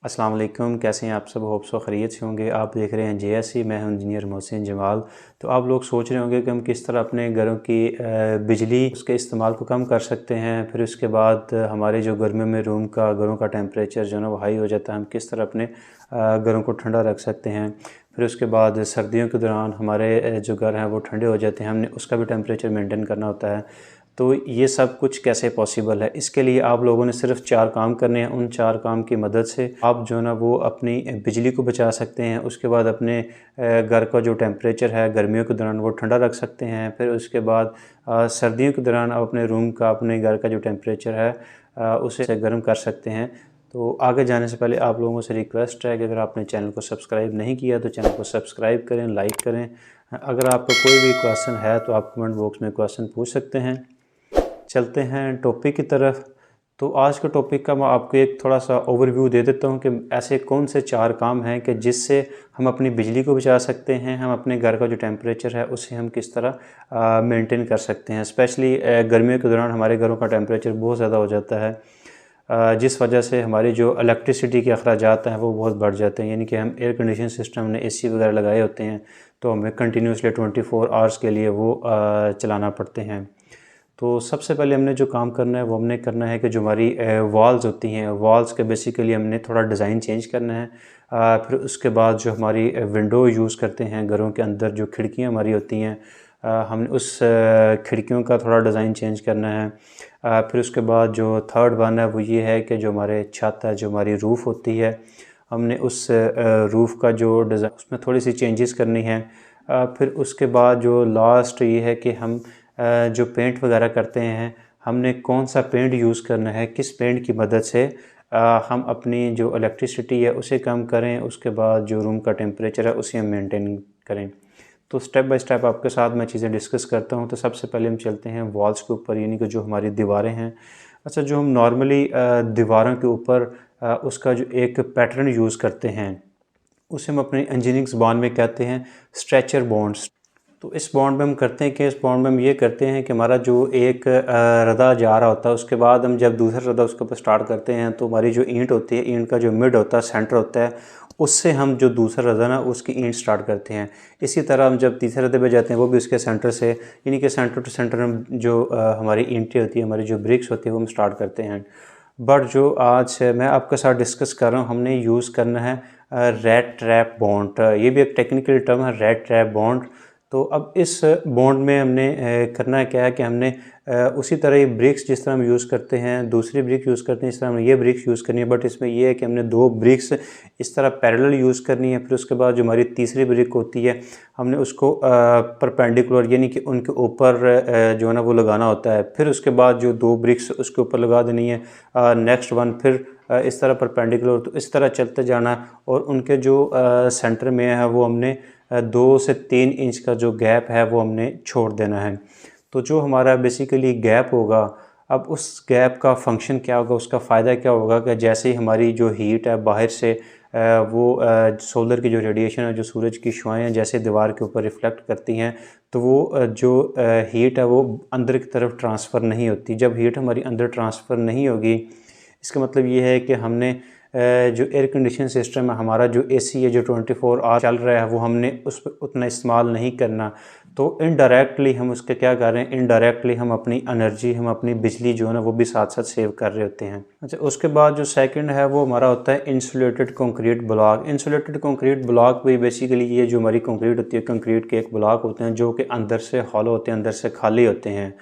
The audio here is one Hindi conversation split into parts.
अस्सलाम वालेकुम, कैसे हैं आप सब। होप सो खैरियत से होंगे। आप देख रहे हैं JSC। मैं हूं इंजीनियर मोहसिन जमाल। तो आप लोग सोच रहे होंगे कि हम किस तरह अपने घरों की बिजली उसके इस्तेमाल को कम कर सकते हैं। फिर उसके बाद हमारे जो गर्मियों में घरों का टेम्परेचर जो है ना वो हाई हो जाता है, हम किस तरह अपने घरों को ठंडा रख सकते हैं। फिर उसके बाद सर्दियों के दौरान हमारे जो घर हैं वो ठंडे हो जाते हैं, हमने उसका भी टेम्परेचर मेंटेन करना होता है। तो ये सब कुछ कैसे पॉसिबल है, इसके लिए आप लोगों ने सिर्फ 4 काम करने हैं। उन 4 काम की मदद से आप जो है ना वो अपनी बिजली को बचा सकते हैं। उसके बाद अपने घर का जो टेम्परेचर है गर्मियों के दौरान वो ठंडा रख सकते हैं। फिर उसके बाद सर्दियों के दौरान आप अपने रूम का, अपने घर का जो टेम्परेचर है उसे गर्म कर सकते हैं। तो आगे जाने से पहले आप लोगों से रिक्वेस्ट है कि अगर आपने चैनल को सब्सक्राइब नहीं किया तो चैनल को सब्सक्राइब करें, लाइक करें। अगर आपका कोई भी क्वेश्चन है तो आप कमेंट बॉक्स में क्वेश्चन पूछ सकते हैं। चलते हैं टॉपिक की तरफ। तो आज के टॉपिक का मैं आपको एक थोड़ा सा ओवरव्यू दे देता हूं कि ऐसे कौन से 4 काम हैं कि जिससे हम अपनी बिजली को बचा सकते हैं, हम अपने घर का जो टेम्परेचर है उसे हम किस तरह मेंटेन कर सकते हैं। स्पेशली गर्मियों के दौरान हमारे घरों का टेम्परेचर बहुत ज़्यादा हो जाता है, जिस वजह से हमारी जो इलेक्ट्रिसिटी के अखराजात हैं वो बहुत बढ़ जाते हैं। यानी कि हम एयर कंडीशन सिस्टम ने AC वगैरह लगाए होते हैं तो हमें कंटिन्यूसली 24 आवर्स के लिए वो चलाना पड़ते हैं। तो सबसे पहले हमने जो काम करना है वो हमने करना है कि जो हमारी वॉल्स होती हैं, वॉल्स के बेसिकली हमने थोड़ा डिज़ाइन चेंज करना है। फिर उसके बाद जो हमारी विंडो यूज़ करते हैं घरों के अंदर, जो खिड़कियां हमारी होती हैं, हमने उस खिड़कियों का थोड़ा डिज़ाइन चेंज करना है। फिर उसके बाद जो थर्ड वन है वो ये है कि जो हमारे छत है, जो हमारी रूफ़ होती है, हमने उस रूफ़ का जो डिज़ाइन उसमें थोड़ी सी चेंजेस करनी है। फिर उसके बाद जो लास्ट ये है कि हम जो पेंट वगैरह करते हैं, हमने कौन सा पेंट यूज़ करना है, किस पेंट की मदद से हम अपनी जो इलेक्ट्रिसिटी है उसे कम करें। उसके बाद जो रूम का टेम्परेचर है उसे हम मेंटेन करें। तो स्टेप बाय स्टेप आपके साथ मैं चीज़ें डिस्कस करता हूँ। तो सबसे पहले हम चलते हैं वॉल्स के ऊपर, यानी कि जो हमारी दीवारें हैं। अच्छा, जो हम नॉर्मली दीवारों के ऊपर उसका जो एक पैटर्न यूज़ करते हैं उसे हम अपनी इंजीनियरिंग ज़बान में कहते हैं स्ट्रेचर बॉन्ड्स। तो इस बॉन्ड में हम करते हैं कि इस बॉन्ड में हम ये करते हैं कि हमारा जो एक रदा जा रहा होता है, उसके बाद हम जब दूसरा रदा उसके ऊपर स्टार्ट करते हैं तो हमारी जो ईंट होती है, ईंट का जो मिड होता है, सेंटर होता है, उससे हम जो दूसरा रदा ना उसकी ईंट स्टार्ट करते हैं। इसी तरह हम जब तीसरे रदे पे जाते हैं वो भी उसके सेंटर से, यानी कि सेंटर टू सेंटर हम जो हमारी ईंटें होती है, हमारी जो ब्रिक्स होती है वो हम स्टार्ट करते हैं। बट जो आज मैं आपके साथ डिस्कस कर रहा हूँ, हमने यूज़ करना है रेड ट्रैप बॉन्ड। ये भी एक टेक्निकल टर्म है, रेड ट्रैप बॉन्ड। तो अब इस बॉन्ड में हमने करना क्या है कि हमने उसी तरह ये ब्रिक्स जिस तरह हम यूज़ करते हैं, दूसरी ब्रिक यूज़ करते हैं, इस तरह हमने ये ब्रिक्स यूज़ करनी है। बट इसमें ये है कि हमने 2 ब्रिक्स इस तरह पैरेलल यूज़ करनी है। फिर उसके बाद जो हमारी तीसरी ब्रिक होती है, हमने उसको परपेंडिकुलर यानी कि उनके ऊपर जो है ना वो लगाना होता है। फिर उसके बाद जो 2 ब्रिक्स उसके ऊपर लगा देनी है, नेक्स्ट वन फिर इस तरह परपेंडिकुलर। तो इस तरह चलते जाना, और उनके जो सेंटर में है वो हमने 2 से 3 इंच का जो गैप है वो हमने छोड़ देना है। तो जो हमारा बेसिकली गैप होगा, अब उस गैप का फंक्शन क्या होगा, उसका फ़ायदा क्या होगा कि जैसे ही हमारी जो हीट है बाहर से वो सोलर की जो रेडिएशन है, जो सूरज की शुआएँ हैं, जैसे दीवार के ऊपर रिफ्लेक्ट करती हैं, तो वो जो हीट है वो अंदर की तरफ ट्रांसफ़र नहीं होती। जब हीट हमारी अंदर ट्रांसफ़र नहीं होगी, इसका मतलब ये है कि हमने जो एयर कंडीशन सिस्टम है, हमारा जो AC है जो 24 आवर चल रहा है, वो हमने उस पर उतना इस्तेमाल नहीं करना। तो इनडायरेक्टली हम उसके क्या कर रहे हैं, इनडायरेक्टली हम अपनी एनर्जी, हम अपनी बिजली जो है ना वो भी साथ साथ सेव कर रहे होते हैं। अच्छा, उसके बाद जो सेकंड है वो हमारा होता है insulated concrete block. Insulated concrete block भी बेसिकली ये जो हमारी कंक्रीट होती है, कंक्रीट के एक ब्लॉक होते हैं जो कि अंदर से हॉलो होते हैं, अंदर से खाली होते हैं।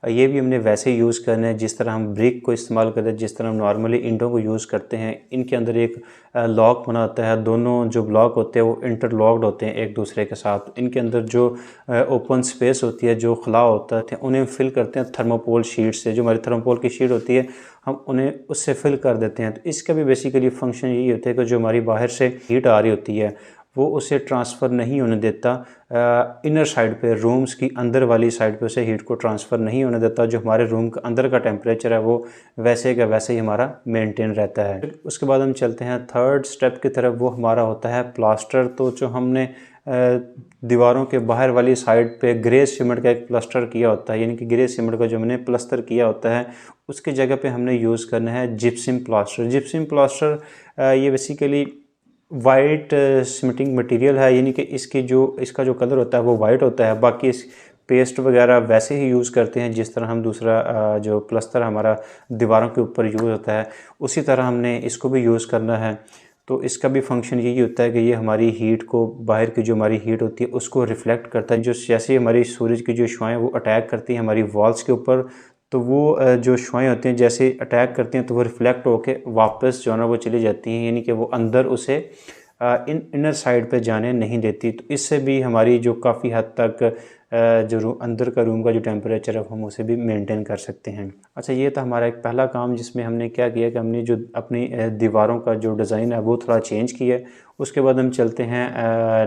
ये भी हमने वैसे यूज़ करना है जिस तरह हम ब्रिक को इस्तेमाल करते हैं, जिस तरह हम नॉर्मली ईंटों को यूज़ करते हैं। इनके अंदर एक लॉक बना होता है, दोनों जो ब्लॉक होते हैं वो इंटरलॉक्ड होते हैं एक दूसरे के साथ। इनके अंदर जो ओपन स्पेस होती है, जो खुला होता है, उन्हें फिल करते हैं थर्मोकोल शीट से। जो हमारी थर्मोकोल की शीट होती है, हम उन्हें उससे फिल कर देते हैं। तो इसका भी बेसिकली फंक्शन यही होता है कि जो हमारी बाहर से हीट आ रही होती है वो उसे ट्रांसफ़र नहीं होने देता इनर साइड पे, रूम्स की अंदर वाली साइड पे उसे हीट को ट्रांसफ़र नहीं होने देता। जो हमारे रूम का अंदर का टेम्परेचर है वो वैसे का वैसे ही हमारा मेंटेन रहता है। उसके बाद हम चलते हैं थर्ड स्टेप की तरफ, वो हमारा होता है प्लास्टर। तो जो हमने दीवारों के बाहर वाली साइड पे ग्रे सीमेंट का एक प्लास्टर किया होता है, यानी कि ग्रे सीमेंट का जो हमने प्लास्टर किया होता है उसकी जगह पे हमने यूज़ करना है जिप्सम प्लास्टर। जिप्सम प्लास्टर ये बेसिकली वाइट सीमेंटिंग मटेरियल है, यानी कि इसका जो कलर होता है वो वाइट होता है। बाकी इस पेस्ट वगैरह वैसे ही यूज़ करते हैं जिस तरह हम दूसरा जो प्लास्टर हमारा दीवारों के ऊपर यूज़ होता है उसी तरह हमने इसको भी यूज़ करना है। तो इसका भी फंक्शन यही होता है कि ये हमारी हीट को, बाहर की जो हमारी हीट होती है उसको रिफ्लेक्ट करता है। जो जैसे हमारी सूरज की जो शुआएं वो अटैक करती हैं हमारी वॉल्स के ऊपर, तो वो जो शुआएं होती हैं जैसे अटैक करती हैं तो वो रिफ्लेक्ट होके वापस जो है ना वो चली जाती हैं, यानी कि वो अंदर उसे इनर साइड पे जाने नहीं देती। तो इससे भी हमारी जो काफ़ी हद तक जो अंदर का रूम का जो टेम्परेचर है हम उसे भी मेंटेन कर सकते हैं। अच्छा, ये था हमारा एक पहला काम जिसमें हमने क्या किया कि हमने जो अपनी दीवारों का जो डिज़ाइन है वो थोड़ा चेंज किया है। उसके बाद हम चलते हैं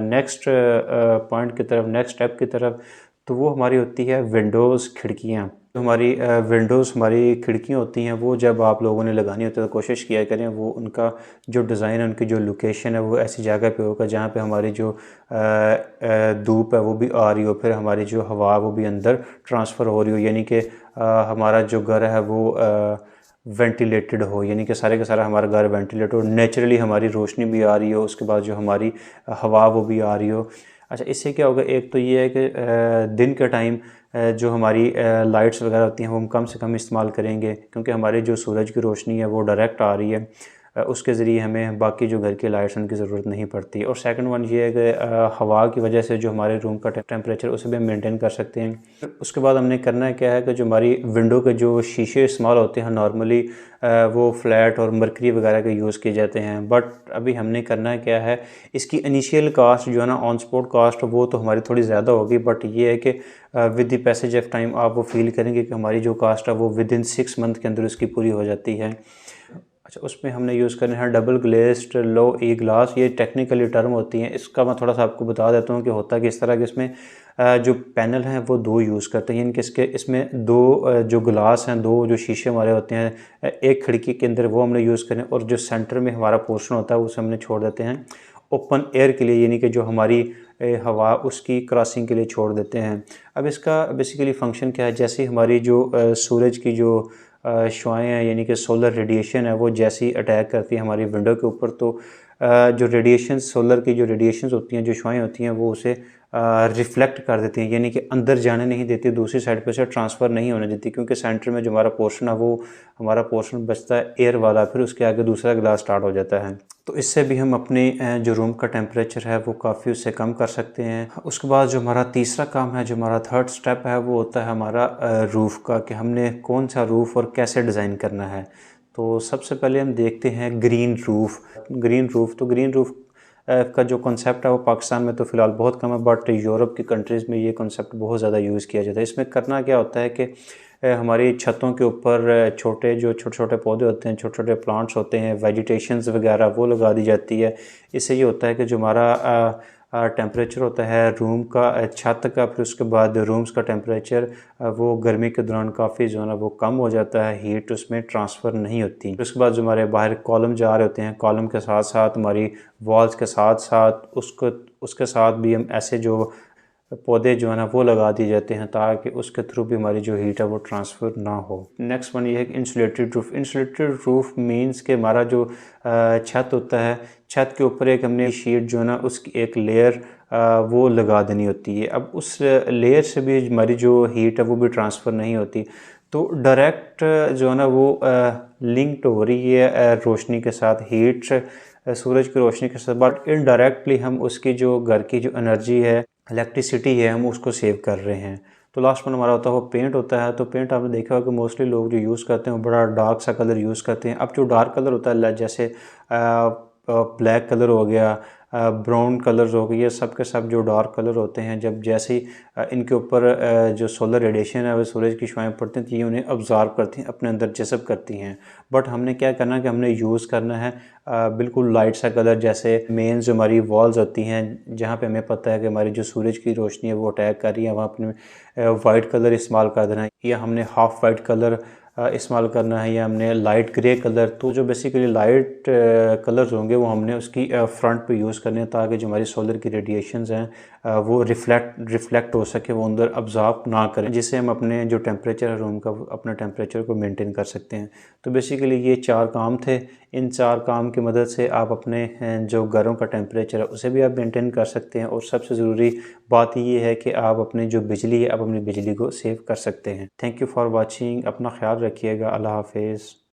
नेक्स्ट पॉइंट की तरफ, नेक्स्ट स्टेप की तरफ। तो वो हमारी होती है विंडोज़, खिड़कियाँ। तो हमारी विंडोज़, हमारी खिड़कियाँ होती हैं वो जब आप लोगों ने लगानी होती है तो कोशिश किया करें वो उनका जो डिज़ाइन है, उनकी जो लोकेशन है वो ऐसी जगह पे होगा जहाँ पे हमारी जो धूप है वो भी आ रही हो, फिर हमारी जो हवा वो भी अंदर ट्रांसफ़र हो रही हो, यानी कि हमारा जो घर है वो वेंटिलेटेड हो, यानी कि सारे का सारा हमारा घर वेंटिलेटेड हो, नेचुरली हमारी रोशनी भी आ रही हो, उसके बाद जो हमारी हवा वो भी आ रही हो। अच्छा, इससे क्या होगा, एक तो ये है कि दिन के टाइम जो हमारी लाइट्स वगैरह होती हैं वो हम कम से कम इस्तेमाल करेंगे, क्योंकि हमारे जो सूरज की रोशनी है वो डायरेक्ट आ रही है, उसके ज़रिए हमें बाकी जो घर की लाइट्स उनकी ज़रूरत नहीं पड़ती। और सेकंड वन ये है कि हवा की वजह से जो हमारे रूम का टेम्परेचर उसे भी हम मेंटेन कर सकते हैं। उसके बाद हमने करना है क्या है कि जो हमारी विंडो के जो शीशे इस्तेमाल होते हैं नॉर्मली वो फ्लैट और मरकरी वगैरह के यूज़ किए जाते हैं, बट अभी हमने करना क्या है, इसकी इनिशियल कास्ट जो है ना ऑन स्पॉट कास्ट वो तो हमारी थोड़ी ज़्यादा होगी, बट ये है कि with the passage of time आप वो फील करेंगे कि हमारी जो कास्ट है वो विद इन 6 मंथ के अंदर उसकी पूरी हो जाती है। अच्छा, उसमें हमने यूज़ करना है डबल ग्लेज्ड लो ई ग्लास। ये टेक्निकली टर्म होती हैं, इसका मैं थोड़ा सा आपको बता देता हूँ कि होता किस तरह के। इसमें जो पैनल हैं वो दो यूज़ करते हैं, यानी कि इसमें दो जो ग्लास हैं, दो जो शीशे हमारे होते हैं एक खिड़की के अंदर वो हमने यूज़ करें, और जो सेंटर में हमारा पोर्शन होता है उसे हमने छोड़ देते हैं ओपन एयर के लिए, यानी कि जो हमारी हवा उसकी क्रॉसिंग के लिए छोड़ देते हैं। अब इसका बेसिकली फ़ंक्शन क्या है, जैसे हमारी जो सूरज की जो शुआएँ हैं, यानी कि सोलर रेडिएशन है, वो जैसे ही अटैक करती है हमारी विंडो के ऊपर, तो जो रेडिएशन, सोलर की जो रेडिएशंस होती हैं, जो शुआएँ होती हैं, वो उसे रिफ्लेक्ट कर देती हैं, यानी कि अंदर जाने नहीं देती, दूसरी साइड पे से ट्रांसफ़र नहीं होने देती, क्योंकि सेंटर में जो हमारा पोर्शन है वो हमारा पोर्शन बचता है एयर वाला, फिर उसके आगे दूसरा ग्लास स्टार्ट हो जाता है। तो इससे भी हम अपने जो रूम का टेम्परेचर है वो काफ़ी उससे कम कर सकते हैं। उसके बाद जो हमारा तीसरा काम है, जो हमारा थर्ड स्टेप है, वो होता है हमारा रूफ़ का, कि हमने कौन सा रूफ़ और कैसे डिज़ाइन करना है। तो सबसे पहले हम देखते हैं ग्रीन रूफ़। तो ग्रीन रूफ़ का जो कॉन्सेप्ट है वो पाकिस्तान में तो फ़िलहाल बहुत कम है, बट यूरोप की कंट्रीज़ में ये कॉन्सेप्ट बहुत ज़्यादा यूज़ किया जाता है। इसमें करना क्या होता है कि हमारी छतों के ऊपर छोटे छोटे पौधे होते हैं, छोटे छोटे प्लांट्स होते हैं, वेजिटेशंस वगैरह वो लगा दी जाती है। इससे ये होता है कि जो हमारा टेम्परेचर होता है रूम का, छत का, फिर उसके बाद रूम्स का टेम्परेचर वो गर्मी के दौरान काफ़ी जो है ना वो कम हो जाता है, हीट उसमें ट्रांसफ़र नहीं होती। उसके बाद जो हमारे बाहर कॉलम जा रहे होते हैं, कॉलम के साथ साथ हमारी वॉल्स के साथ साथ उसके साथ भी हम ऐसे जो पौधे जो है ना वो लगा दिए जाते हैं, ताकि उसके थ्रू भी हमारी जो हीट है वो ट्रांसफ़र ना हो। नेक्स्ट वन ये है कि insulated roof. Insulated roof means कि हमारा जो छत होता है, छत के ऊपर एक हमने शीट जो है ना उसकी एक लेयर वो लगा देनी होती है। अब उस लेयर से भी हमारी जो हीट है वो भी ट्रांसफ़र नहीं होती, तो डायरेक्ट जो है ना वो लिंक्ड हो रही है रोशनी के साथ, हीट सूरज की रोशनी के साथ, बट इनडायरेक्टली हम उसकी जो घर की जो एनर्जी है, इलेक्ट्रिसिटी है, हम उसको सेव कर रहे हैं। तो लास्ट में हमारा होता है वो पेंट होता है। तो पेंट आपने देखा होगा कि मोस्टली लोग जो यूज़ करते हैं वो बड़ा डार्क सा कलर यूज़ करते हैं। अब जो डार्क कलर होता है जैसे ब्लैक कलर हो गया, ब्राउन कलर्स हो गए, ये सब के सब जो डार्क कलर होते हैं, जब जैसे ही इनके ऊपर जो सोलर रेडिएशन है वो सूरज की शुआएं पड़ती हैं तो ये उन्हें ऑब्ज़र्व करती हैं, अपने अंदर जज़ब करती हैं। बट हमने क्या करना है कि हमने यूज़ करना है बिल्कुल लाइट सा कलर, जैसे मेन जो हमारी वॉल्स होती हैं जहाँ पे हमें पता है कि हमारी जो सूरज की रोशनी है वो अटैक कर रही है, वहाँ अपने वाइट कलर इस्तेमाल कर देना है, या हमने हाफ़ वाइट कलर इस्तेमाल करना है या हमने लाइट ग्रे कलर, तो जो बेसिकली लाइट कलर्स होंगे वो हमने उसकी फ्रंट पे यूज़ करने हैं ताकि जो हमारी सोलर की रेडिएशंस हैं वो रिफ्लेक्ट हो सके, वो अंदर अब्जॉर्ब ना करें, जिससे हम अपने जो टेम्परेचर है रूम का अपना टेम्परेचर को मेंटेन कर सकते हैं। तो बेसिकली ये 4 काम थे। इन 4 काम की मदद से आप अपने जो घरों का टेम्परेचर है उसे भी आप मेंटेन कर सकते हैं, और सबसे ज़रूरी बात ये है कि आप अपनी जो बिजली है आप अपनी बिजली को सेव कर सकते हैं। Thank you for watching. अपना ख्याल रखिएगा। अल्लाह हाफिज़।